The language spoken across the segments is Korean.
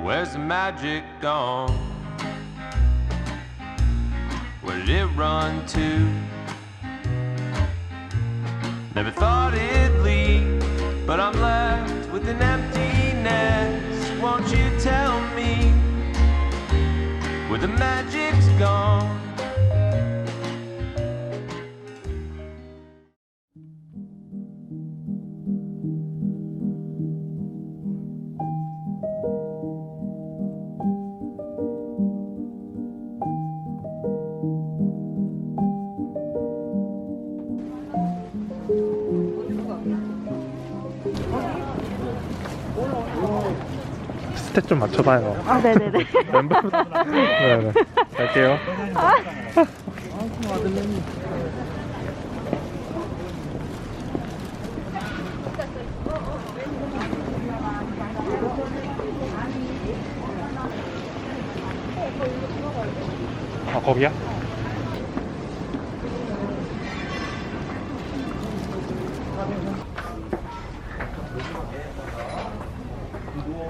Where's the magic gone? Where did it run to? Never thought it'd leave, but I'm left with an emptiness. Won't you tell me where the magic's gone? 스텝 좀 맞춰봐요. 아, 네네네. 멤버부터. 네네. 갈게요. 아, 거기야?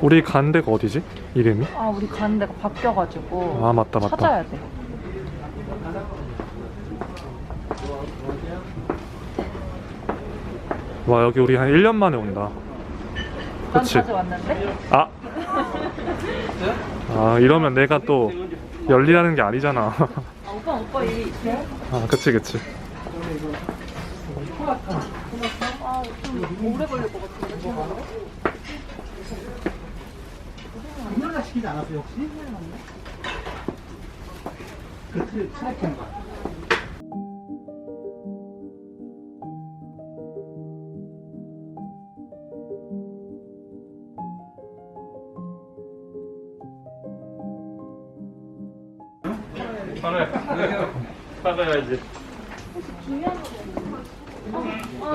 우리 가는 데가 어디지? 이름이? 아, 우리 가는 데가 바뀌어가지고. 아, 맞다, 맞다. 찾아야 돼. 와, 여기 우리 한 1년 만에 온다. 난 그치? 자주 왔는데? 아! 아, 이러면 내가 또 열리라는 게 아니잖아. 아, 오빠 일이 있어요? 아, 그치, 그치. 아, 좀 오래 걸릴 것 같은데? 하나 시키지 않았어요 혹시? 그 스낵인가? 받아야지.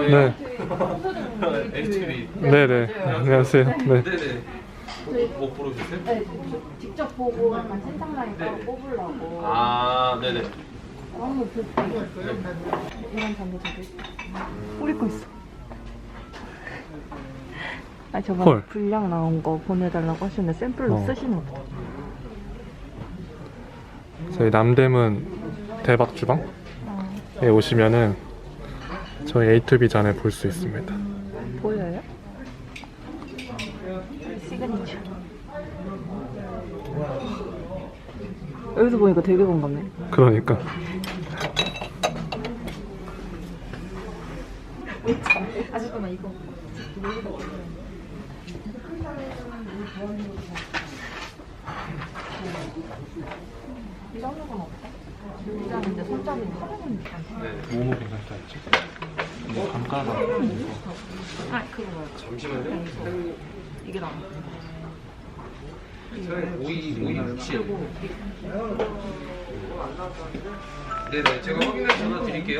네. HTV. 네네. 안녕하세요. 네. 뭐 부르셨어요? 네, 직접 보고 약간 센터라인 따로 뽑으려고. 아, 네네. 너무 이런 잔도 저기. 우리 거 있어. 아, 저번에 헐. 분량 나온 거 보내달라고 하셨는데 샘플로 쓰시는 거. 저희 남대문 대박 주방에 오시면은 저희 A2B 잔을 볼 수 있습니다. 보여요? 시그니처. 여기서 보니까 되게 공감해. 그러니까. 아, 잠깐만, 이거. 이런 건 없어? 이장인데 손잡이는 사람은 뭐뭐 괜찮다 했지? 뭐 감가가 아, 그거 뭐야? 잠시만요. 이게 나아. 오이 67. 네네, 제가 확인해 전화 드릴게요.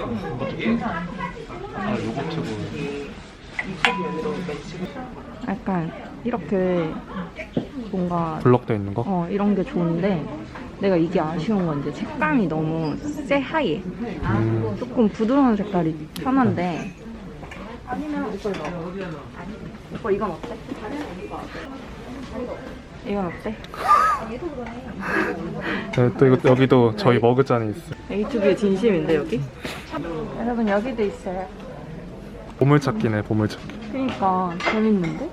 예. 아, 요거트고. 약간 이렇게 뭔가 블럭돼 있는 거? 이런 게 좋은데 내가 이게 아쉬운 건 이제 색감이 너무 쎄하얘. 조금 부드러운 색깔이 편한데. 아니면 오빠 이거. 오빠 이건 어때? 이건 어때? 네, 또 이거 여기도 저희 머그잔이 있어요. A2B의 진심인데 여기? 여러분 여기도 있어요. 보물찾기네, 보물찾기. 그러니까 재밌는데?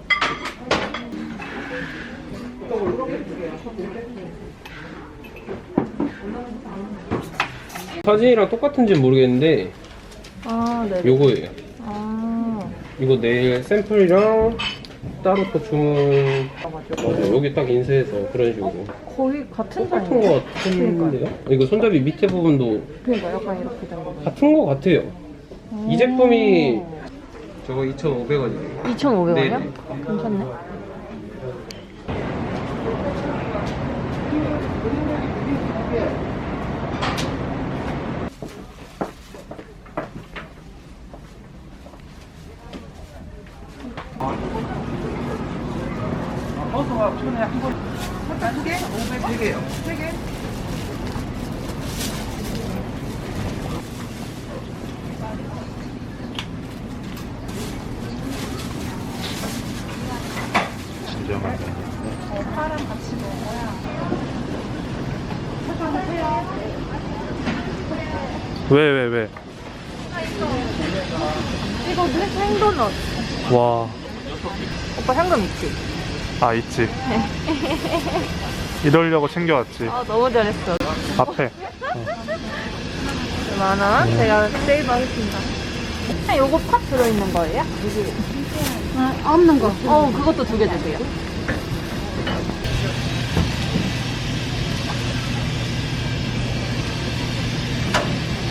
사진이랑 똑같은지는 모르겠는데 아, 네. 요거예요. 아, 이거 내일 샘플이랑 따로 또 주문. 맞아, 여기 딱 인쇄해서 그런 식으로 거의 같은 똑같은 거 같은데요? 이거 손잡이 밑에 부분도 그러니까 약간 이렇게 된 거. 같은 거 같아요. 이 제품이 저거 2,500원이에요. 2,500원이요? 네네. 괜찮네. 진정하게. 파랑 같이 먹어. 왜? 이거 생도넛. 와. 오빠 현금 있지? 아, 있지. 이러려고 챙겨왔지. 아 너무 잘했어. 앞에. 10,000원 제가 세이브하겠습니다. 요거 팥 들어있는 거예요? 없는 거. 그것도 2개 주세요.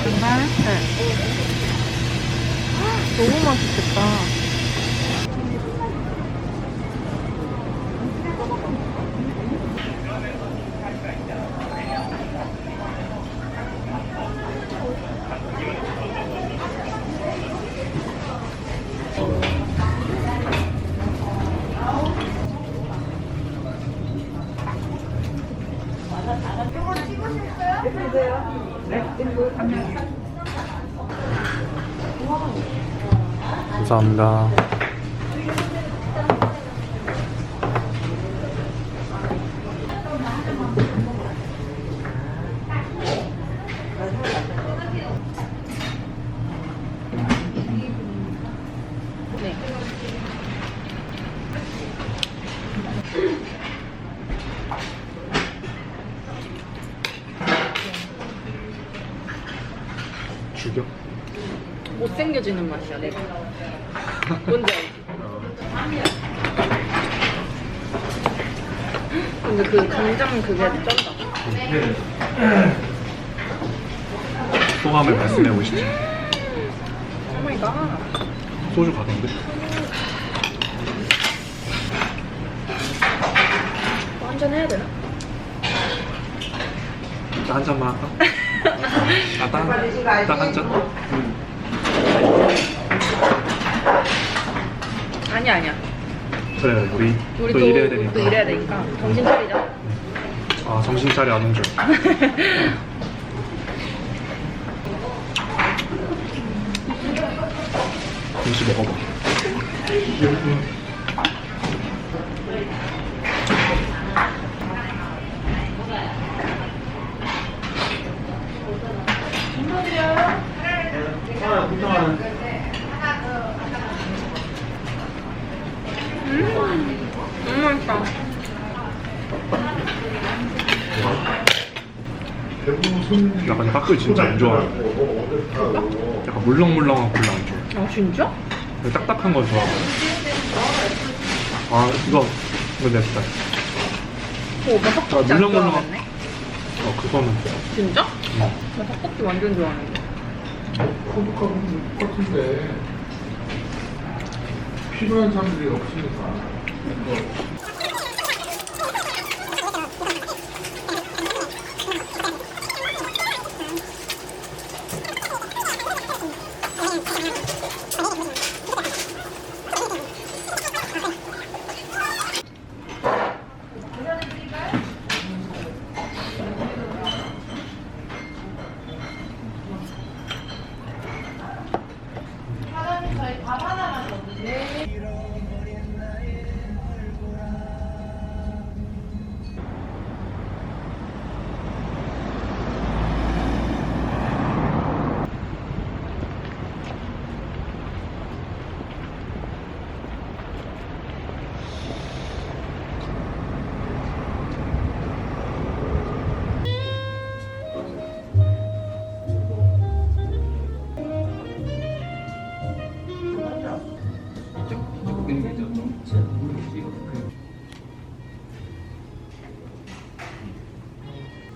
정말? 네. 너무 맛있겠다. 감사합니다. 네. 죽여? 못생겨지는 맛이야, 내가. 뭔지 알지? 근데 그 간장 그게 쩐다. 소감을 말씀해 보시죠. 오마이갓. 소주 가던데? 한잔 해야 되나? 한 잔만 할까? 딱 한 잔? 아니야. 그래, 우리 우리 또 일해야 되니까. 또 일해야 되니까. 정신 차리자. 아, 정신 차려 안 줄. 김치 먹어봐. 너무 맛있다. 나 근데 깍두기 진짜 안 좋아해. 약간 물렁물렁한 콜라 안 좋아해. 아 진짜? 딱딱한 건 좋아하고. 아, 이거 내 스타일. 오빠 떡볶이 안 물렁물렁한- 좋아하겠네? 그거는 좋아. 진짜? 나 떡볶이 완전 좋아하는데. 거북하고는 똑같은데 필요한 사람들이 없으니까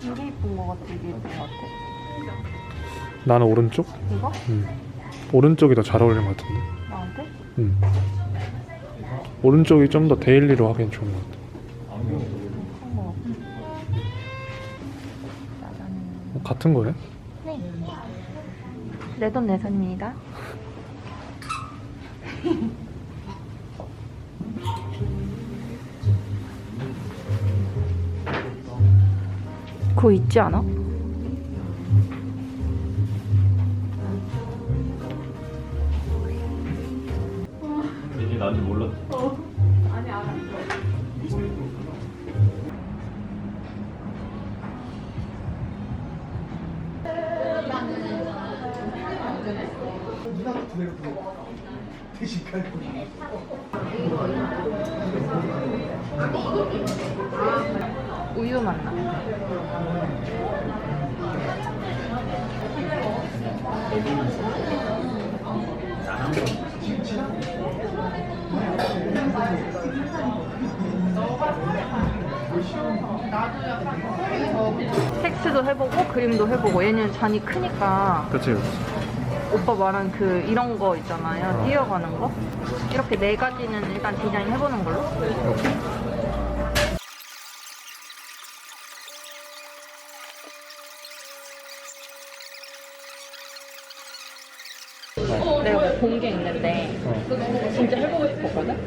이게 이쁜 거 같아, 이게 이쁜 거 같아. 나는 오른쪽? 이거? 오른쪽이 더 잘 어울리는 것 같은데. 나한테? 오른쪽이 좀 더 데일리로 하기엔 좋은 것 같아. 큰 거 같아. 짜잔. 같은 거네? 네. 내 돈 내산입니다. 그거 있지 않아? 이게 나한테 몰랐어. 누나가 두 배로 대신 깔고. 우유 맛나. 텍스도 해보고 그림도 해보고 얘는 잔이 크니까 그치. 오빠 말한 그 이런 거 있잖아요. 뛰어가는 거. 이렇게 네 가지는 일단 디자인 해보는 걸로. 내가 본 게 있는데 진짜 해보고 싶었거든?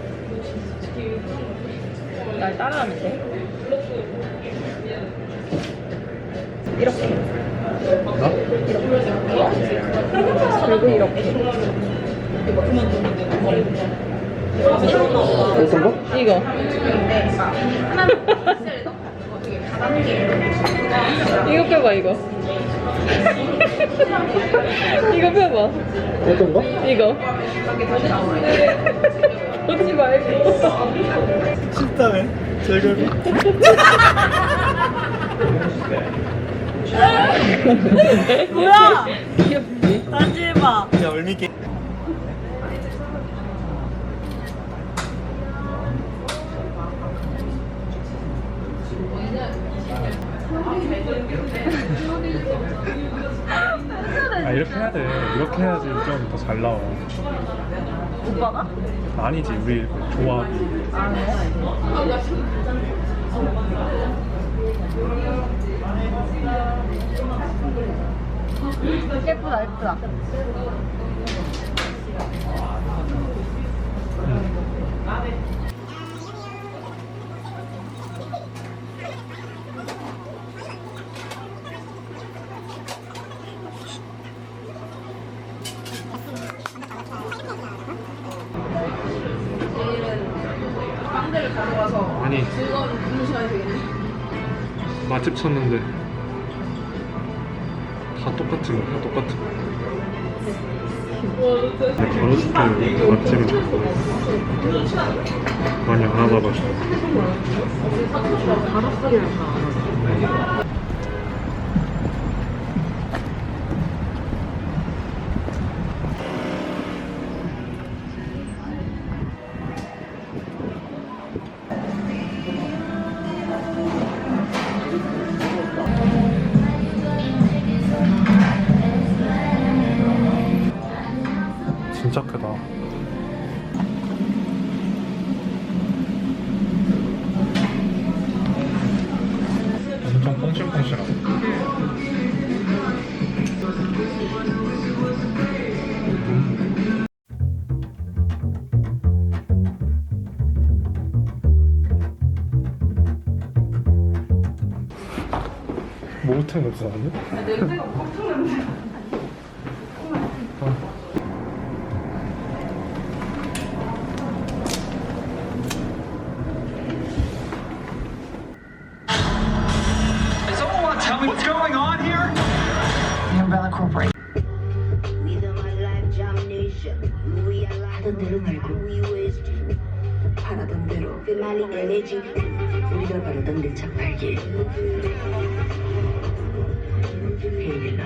날 따라하면 돼. 이렇게. 그리고 이렇게. 어떤 거? 이거. 이거 펴봐, 이거. 이거 펴봐. 어떤 거? 이거. 보지 말고. 쉽다며? 제걸. 뭐야? 귀엽지? 다시 해봐. 야, 얼미게. 아 이렇게 해야 돼. 이렇게 해야지 좀 더 잘 나와. 오빠가? 아니지 우리 조합이. 예쁘다, 예쁘다. 아니 맛집 찾는데 다 똑같은 거야. 다 똑같은 거. 근데 가로수길 맛집을 찾고 많이 안 와봐가지고. 가로수길을 가. 진짜 크다. 엄청 퐁실퐁실하다. 목욕탕 냄새 나는데? 냄새가 엄청 나는데. Tell me what's going on here? The Umbrella Corporation. 하던 대로 말고 바라던 대로 우리가 바라던 내 차 팔길 비밀로